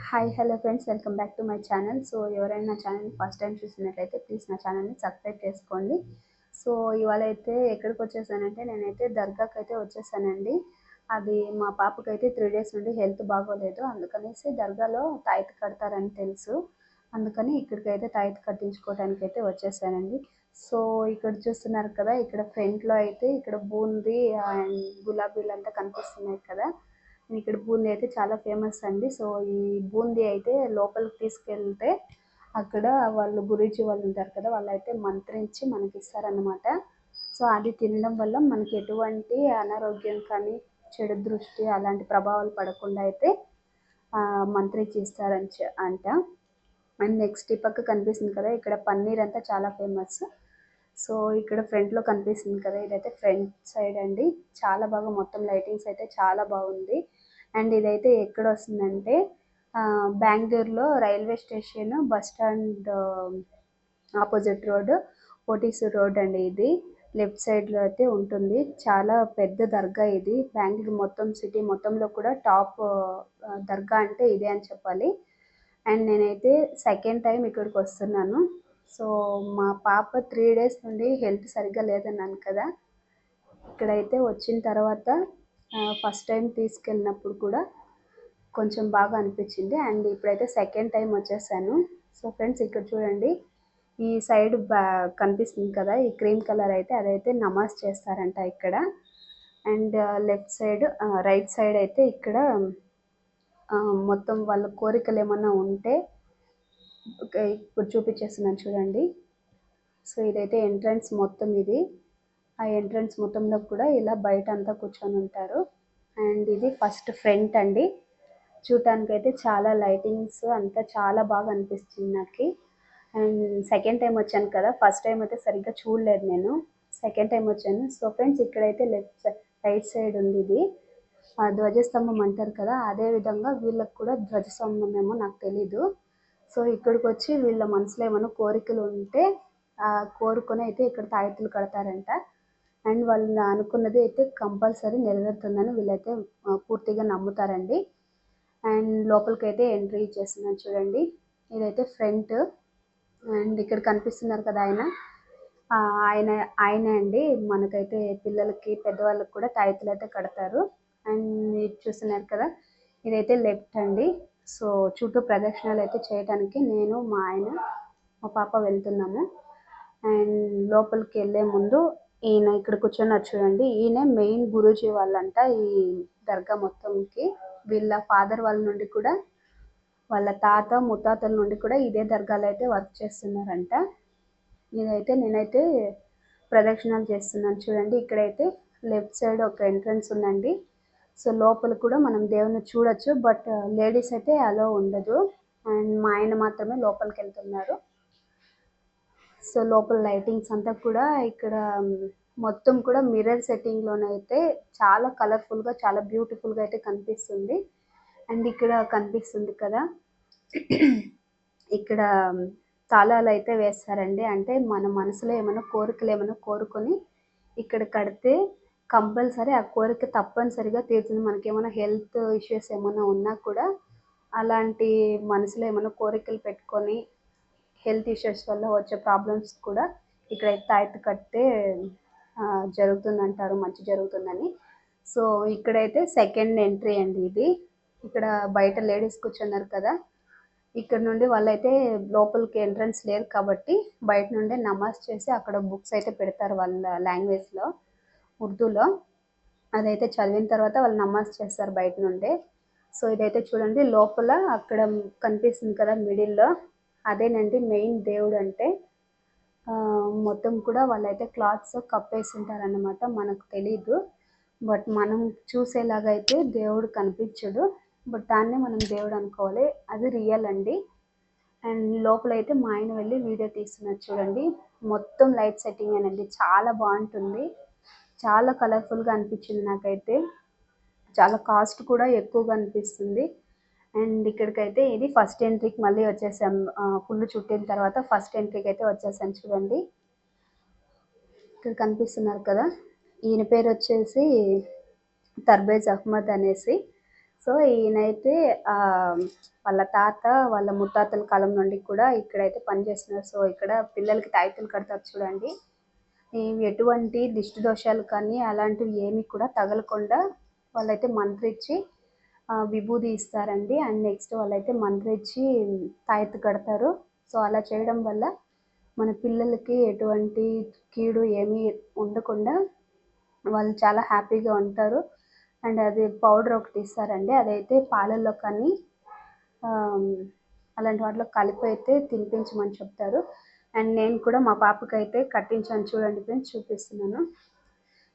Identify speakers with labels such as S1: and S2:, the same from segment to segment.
S1: Hi hello friends, welcome back to my channel. So ఎవరైనా నా ఛానల్ని ఫస్ట్ టైం చూసినట్లయితే ప్లీజ్ నా ఛానల్ని సబ్స్క్రైబ్ చేసుకోండి. సో ఇవాళ అయితే ఎక్కడికి వచ్చేసానంటే నేనైతే దర్గాకి అయితే వచ్చేసానండి. అది మా పాపకైతే 3 days నుండి హెల్త్ బాగోలేదు, అందుకనేసి దర్గాలో తాయత్ కడతారని తెలుసు. అందుకని ఇక్కడికైతే తాయత్ కట్టించుకోవడానికి అయితే వచ్చేసానండి. సో ఇక్కడ చూస్తున్నారు కదా, ఇక్కడ ఫ్రంట్లో అయితే ఇక్కడ బూందీ అండ్ గులాబీలు అంతా కనిపిస్తున్నాయి కదా. ఇక్కడ బూందీ అయితే చాలా ఫేమస్ అండి. సో ఈ బూందీ అయితే లోపలికి తీసుకెళ్తే అక్కడ వాళ్ళు గురూజీ వాళ్ళు ఉంటారు కదా, వాళ్ళు అయితే మంత్రించి మనకి ఇస్తారనమాట. సో అది తినడం వల్ల మనకి ఎటువంటి అనారోగ్యం కానీ చెడు దృష్టి అలాంటి ప్రభావాలు పడకుండా అయితే మంత్రించి ఇస్తారని అంట. అండ్ నెక్స్ట్ ఈ పక్క కనిపిస్తుంది కదా, ఇక్కడ పన్నీర్ అంతా చాలా ఫేమస్. సో ఇక్కడ ఫ్రంట్లో కనిపిస్తుంది కదా, ఇదైతే ఫ్రంట్ సైడ్ అండి. చాలా బాగా మొత్తం లైటింగ్స్ అయితే చాలా బాగుంది. అండ్ ఇదైతే ఎక్కడ వస్తుందంటే బెంగళూరులో railway station bus stand opposite road OTC road అండి. ఇది లెఫ్ట్ సైడ్లో అయితే ఉంటుంది. చాలా పెద్ద దర్గా ఇది. బెంగళూరు మొత్తం సిటీ మొత్తంలో కూడా టాప్ దర్గా అంటే ఇదే అని చెప్పాలి. అండ్ నేనైతే సెకండ్ టైం ఇక్కడికి వస్తున్నాను. సో మా పాప 3 days నుండి హెల్త్ సరిగ్గా లేదన్నాను కదా. ఇక్కడైతే వచ్చిన తర్వాత ఫస్ట్ టైం తీసుకెళ్ళినప్పుడు కూడా కొంచెం బాగా అనిపించింది. అండ్ ఇప్పుడైతే సెకండ్ టైం వచ్చేసాను. సో ఫ్రెండ్స్ ఇక్కడ చూడండి, ఈ సైడ్ కనిపిస్తుంది కదా, ఈ క్రీమ్ కలర్ అయితే అదైతే నమాజ్ చేస్తారంట ఇక్కడ. And left side right side అయితే ఇక్కడ మొత్తం వాళ్ళ కోరికలు ఏమన్నా ఉంటే ఇప్పుడు చూపించేస్తున్నాను చూడండి. సో ఇదైతే ఎంట్రన్స్ మొత్తం ఇది. ఆ ఎంట్రన్స్ మొత్తంలో కూడా ఇలా బయట అంతా కూర్చొని ఉంటారు. అండ్ ఇది ఫస్ట్ ఫ్రంట్ అండి. చూడటానికి అయితే చాలా లైటింగ్స్ అంతా చాలా బాగా అనిపిస్తుంది నాకు. అండ్ సెకండ్ టైం వచ్చాను కదా, ఫస్ట్ టైం అయితే సరిగ్గా చూడలేదు నేను, సెకండ్ టైం వచ్చాను. సో ఫ్రెండ్స్ ఇక్కడైతే రైట్ సైడ్ ఉంది ఇది ధ్వజస్తంభం అంటారు కదా, అదే విధంగా వీళ్ళకి కూడా ధ్వజస్తంభం ఏమో నాకు తెలీదు. సో ఇక్కడికి వచ్చి వీళ్ళ మనసులో ఏమైనా కోరికలు ఉంటే కోరుకొని అయితే ఇక్కడ తాయెత్తులు కడతారంట. అండ్ వాళ్ళు అనుకున్నది అయితే కంపల్సరీ నెరవేరుతుందని వీళ్ళైతే పూర్తిగా నమ్ముతారండి. అండ్ లోపలికి అయితే ఎంట్రీ ఇచ్చేస్తున్నాను చూడండి. ఇదైతే ఫ్రంట్. అండ్ ఇక్కడ కనిపిస్తున్నారు కదా ఆయన అండి మనకైతే పిల్లలకి పెద్దవాళ్ళకి కూడా తాయెత్తులు అయితే కడతారు. అండ్ ఇది చూస్తున్నారు కదా, ఇదైతే లెఫ్ట్ అండి. సో చుట్టూ ప్రదక్షిణాలు అయితే చేయడానికి నేను మా ఆయన మా పాప వెళ్తున్నాము. అండ్ లోపలికి వెళ్ళే ముందు ఈయన ఇక్కడ కూర్చున్నారు చూడండి, ఈయన మెయిన్ గురూజీ వాళ్ళంట ఈ దర్గా మొత్తంకి. వీళ్ళ ఫాదర్ వాళ్ళ నుండి కూడా వాళ్ళ తాత ముత్తాతల నుండి కూడా ఇదే దర్గాలో అయితే వర్క్ చేస్తున్నారంట. ఇదైతే నేనైతే ప్రదక్షిణాలు చేస్తున్నాను చూడండి. ఇక్కడైతే లెఫ్ట్ సైడ్ ఒక ఎంట్రన్స్ ఉందండి. సో లోపల కూడా మనం దేవుని చూడొచ్చు, బట్ లేడీస్ అయితే అలో ఉండదు. అండ్ మా ఆయన మాత్రమే లోపలికి వెళ్తున్నారు. సో లోపల లైటింగ్స్ అంతా కూడా ఇక్కడ మొత్తం కూడా మిర్రర్ సెట్టింగ్లోనైతే చాలా కలర్ఫుల్గా చాలా బ్యూటిఫుల్గా అయితే కనిపిస్తుంది. అండ్ ఇక్కడ కనిపిస్తుంది కదా, ఇక్కడ తాళాలు అయితే వేస్తారండి. అంటే మన మనసులో ఏమైనా కోరికలు ఏమైనా కోరుకొని ఇక్కడ కడితే కంపల్సరీ ఆ కోరిక తప్పనిసరిగా తీరుతుంది. మనకి ఏమైనా హెల్త్ ఇష్యూస్ ఏమైనా ఉన్నా కూడా అలాంటి మనసులో ఏమైనా కోరికలు పెట్టుకొని హెల్త్ ఇష్యూస్ వల్ల వచ్చే ప్రాబ్లమ్స్ కూడా ఇక్కడ తాయెత్తు కడితే జరుగుతుందంటారు, మంచి జరుగుతుందని. సో ఇక్కడైతే సెకండ్ ఎంట్రీ అండి ఇది. ఇక్కడ బయట లేడీస్ కూర్చున్నారు కదా, ఇక్కడ నుండి వాళ్ళైతే లోపలికి ఎంట్రన్స్ లేదు కాబట్టి బయట నుండే నమాజ్ చేసి అక్కడ బుక్స్ అయితే పెడతారు వాళ్ళ లాంగ్వేజ్లో, ఉర్దూలో. అదైతే చదివిన తర్వాత వాళ్ళు నమాజ్ చేస్తారు బయట నుండే. సో ఇదైతే చూడండి లోపల అక్కడ కనిపిస్తుంది కదా మిడిల్లో, అదేనండి మెయిన్ దేవుడు అంటే. మొత్తం కూడా వాళ్ళైతే క్లాత్స్ కప్పేసి ఉంటారన్నమాట, మనకు తెలీదు. బట్ మనం చూసేలాగా అయితే దేవుడు కనిపించడు, బట్ దాన్నే మనం దేవుడు అనుకోవాలి, అది రియల్ అండి. అండ్ లోపలైతే మా ఆయన వెళ్ళి వీడియో తీస్తున్నారు చూడండి. మొత్తం లైట్ సెట్టింగ్ అనండి, చాలా బాగుంటుంది, చాలా కలర్ఫుల్గా అనిపించింది నాకైతే. చాలా కాస్ట్ కూడా ఎక్కువగా అనిపిస్తుంది. అండ్ ఇక్కడికైతే ఇది ఫస్ట్ ఎంట్రీకి మళ్ళీ వచ్చేసాం. ఫుల్ చుట్టిన తర్వాత ఫస్ట్ ఎంట్రీకి అయితే వచ్చేసాను చూడండి. ఇక్కడ కనిపిస్తున్నారు కదా, ఈయన పేరు వచ్చేసి తర్బేజ్ అహ్మద్ అనేసి. సో ఈయనైతే వాళ్ళ తాత వాళ్ళ ముత్తాతల కాలం నుండి కూడా ఇక్కడైతే పనిచేస్తున్నారు. సో ఇక్కడ పిల్లలకి తాయెత్తులు కడతారు చూడండి. ఎటువంటి దిష్టి దోషాలు కానీ అలాంటివి ఏమి కూడా తగలకుండా వాళ్ళైతే మంత్రిచ్చి విభూది ఇస్తారండి. అండ్ నెక్స్ట్ వాళ్ళైతే మంత్రిచ్చి తాయెత్తు కడతారు. సో అలా చేయడం వల్ల మన పిల్లలకి ఎటువంటి కీడు ఏమీ ఉండకుండా వాళ్ళు చాలా హ్యాపీగా ఉంటారు. అండ్ అది పౌడర్ ఒకటి ఇస్తారండి. అదైతే పాలల్లో కానీ అలాంటి వాటిలో కలిపి అయితే తినిపించమని చెప్తారు. అండ్ నేను కూడా మా పాపకైతే కట్టించాను చూడండి ఫ్రెండ్స్, చూపిస్తున్నాను.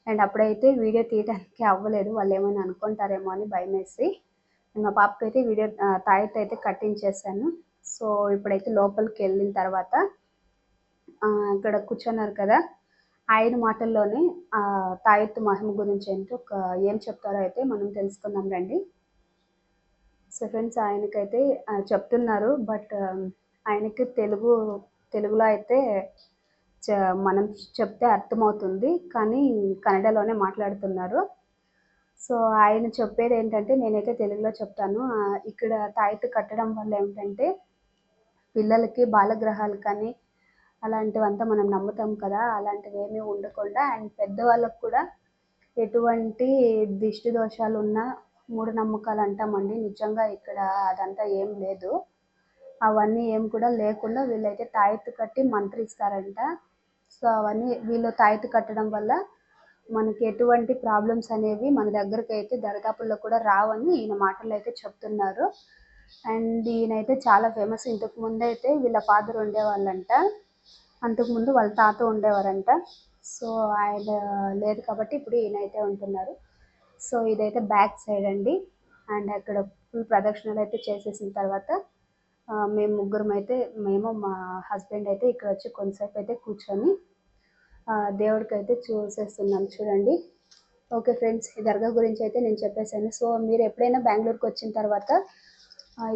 S1: అండ్ అప్పుడైతే వీడియో తీయడానికి అవ్వలేదు, వాళ్ళు ఏమైనా అనుకుంటారేమో అని భయం వేసి. మా పాపకైతే తాయెత్తు అయితే కట్టించేసాను. సో ఇప్పుడైతే లోపలికి వెళ్ళిన తర్వాత అక్కడ కూర్చున్నారు కదా, ఆయన మాటల్లోనే తాయెత్తు మహిమ గురించి ఏంటో ఏం చెప్తారో అయితే మనం తెలుసుకుందాం రండి. సో ఫ్రెండ్స్ ఆయనకైతే చెప్తున్నారు, బట్ ఆయనకి తెలుగులో అయితే మనం చెప్తే అర్థమవుతుంది, కానీ కన్నడలోనే మాట్లాడుతున్నారు. సో ఆయన చెప్పేది ఏంటంటే, నేనైతే తెలుగులో చెప్తాను. ఇక్కడ తాయెత్తు కట్టడం వల్ల ఏంటంటే పిల్లలకి బాలగ్రహాలు కానీ అలాంటివంతా మనం నమ్ముతాం కదా, అలాంటివి ఏమీ ఉండకుండా అండ్ పెద్దవాళ్ళకు కూడా ఎటువంటి దిష్టి దోషాలు ఉన్నా మూఢనమ్మకాలు అంటామండి, నిజంగా ఇక్కడ అదంతా ఏం లేదు. అవన్నీ ఏం కూడా లేకుండా వీళ్ళైతే తాయెత్తు కట్టి మంత్రిస్తారంట. సో అవన్నీ వీళ్ళు తాయెత్తు కట్టడం వల్ల మనకి ఎటువంటి ప్రాబ్లమ్స్ అనేవి మన దగ్గరకు అయితే దరిదాపుల్లో కూడా రావని ఈయన మాటలు అయితే చెప్తున్నారు. అండ్ ఈయనైతే చాలా ఫేమస్. ఇంతకుముందు అయితే వీళ్ళ ఫాదర్ ఉండేవాళ్ళంట, అంతకుముందు వాళ్ళ తాత ఉండేవారంట. సో ఆయన లేదు కాబట్టి ఇప్పుడు ఈయనైతే ఉంటున్నారు. సో ఇదైతే బ్యాక్ సైడ్ అండి. అండ్ అక్కడ ఫుల్ ప్రదక్షిణలు అయితే చేసేసిన తర్వాత మేము ముగ్గురం అయితే, మేము మా హస్బెండ్ అయితే ఇక్కడ వచ్చి కొంతసేపు అయితే కూర్చొని దేవుడికి అయితే చూసేస్తున్నాం చూడండి. ఓకే ఫ్రెండ్స్, ఈ దర్గా గురించి అయితే నేను చెప్పేశాను. సో మీరు ఎప్పుడైనా బెంగళూరుకి వచ్చిన తర్వాత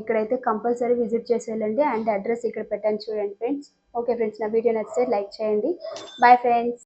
S1: ఇక్కడైతే కంపల్సరీ విజిట్ చేసి వెళ్ళండి. అండ్ అడ్రస్ ఇక్కడ పెట్టాను చూడండి ఫ్రెండ్స్. ఓకే ఫ్రెండ్స్, నా వీడియో నచ్చితే లైక్ చేయండి. Bye friends.